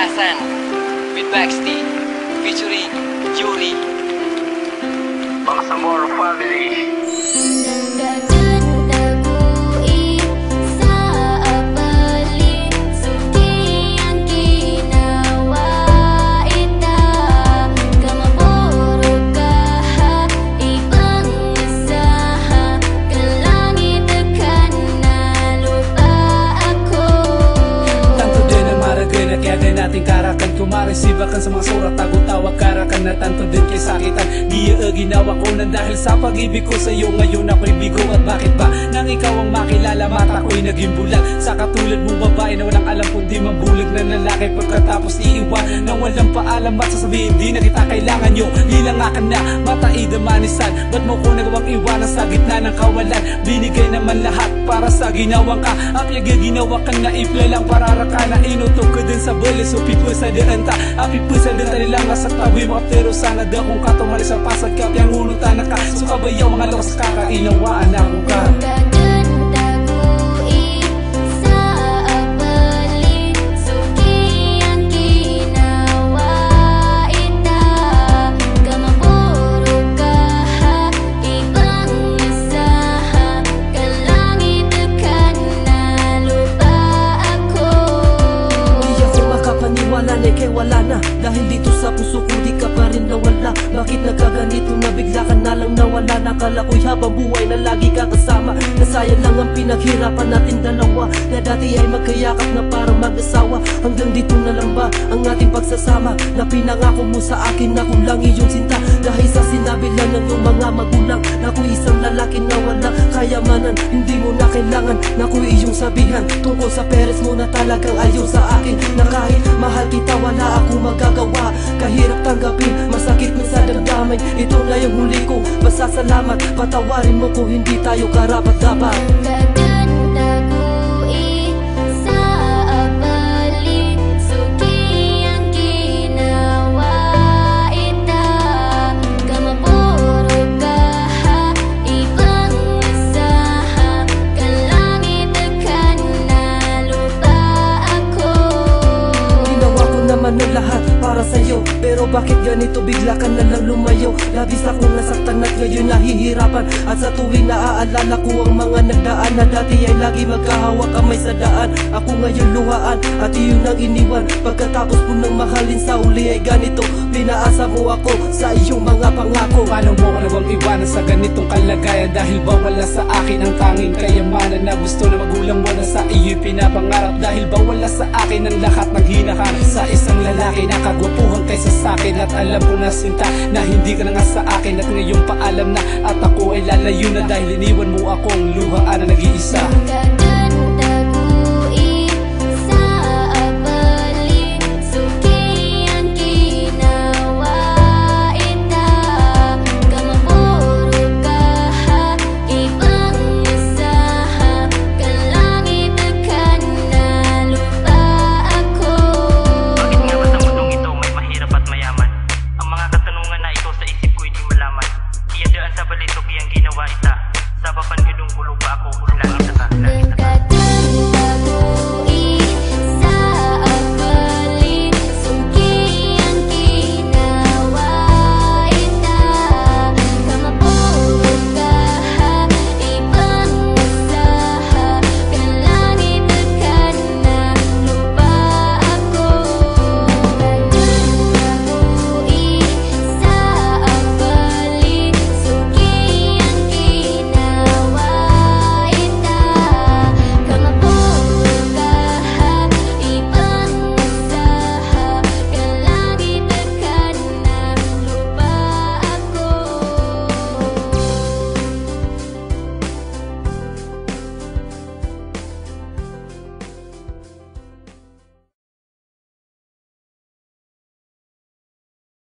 Hasan with Baxty featuring Yuri. Mga Zamora family. Nating karakan kumaresiba kan sa mga surat tago tawag karakan na tanto din kay sakitan di ginawa ko nan dahil sa pag-ibig ko sa iyo ngayon ako'y bigo at bakit ba nang ikaw ang makilala mata ko'y naging bulag sa katulad mong babae na walang alam kundi mabulag na lalaki pagkatapos iiwan na walang paalam at sasabihin di na kita kailangan nyo lilangakan na mataida manisan ba't mo ko nagawang iwanan sa gitna ng kawalan binigay naman lahat para sa ginawang ka at ginawa ka na ipla lang pararaka na inutok ko din sa bali so people sa deanta api pusa din nilang nasa tabi mga pero sana da kung katumali sa pasag ka yang unutan na ka so kabayaw mga lakas kakainawaan ako ka. Kay wala na dahil dito sa puso ko di ka pa rin nawala. Bakit nagkaganito na bigla ka na lang nawala? Nakala ko'y habang buhay na lagi ka kasama. Nasayang lang ang pinaghirapan natin dalawa na dati ay magkayakap na parang mag-asawa. Hanggang dito na lang ba ang ating pagsasama na pinangako mo sa akin na kung lang iyong sinta. Dahil sa sinabi lang ng iyong mga magulang na ako'y isang lalaki na wala kayamanan. Hindi mo na kailangan na ako'y iyong sabihan tungkol sa peres mo na talagang ayaw sa akin. Na kahit mahal kita wala ako magagawa. Kahirap tanggapin, masakit man sa damdamin. Ito na yung huli ko, pasasalamat. Patawarin mo kung hindi tayo karapat-dapat. Ng lahat para sa'yo, pero bakit ganito bigla ka na lang lumayo? Labis akong nasaktan at ngayon nahihirapan. At sa tuwing naaalala ko ang mga nagdaan na dati ay lagi magkahawak kamay sa daan. Ako ngayon luhaan at iyon ang iniwan. Pagkatapos mo nang mahalin sa uli ay ganito pinaasa mo ako sa iyong mga pangako. Paano mo ko nabang iwanan sa ganitong kalagayan? Dahil ba wala sa akin ang tanging kayamanan na gusto na magulang mo na sa iyo'y pinapangarap? Dahil ba wala sa akin ang lahat ng hinahanap sa isang lalaki na kagwapuhan kaysa sa'kin? At alam ko na sinta na hindi ka na nga sa akin at ngayon paalam na at ako ay lalayo na dahil iniwan mo akong luhaan na nag-iisa.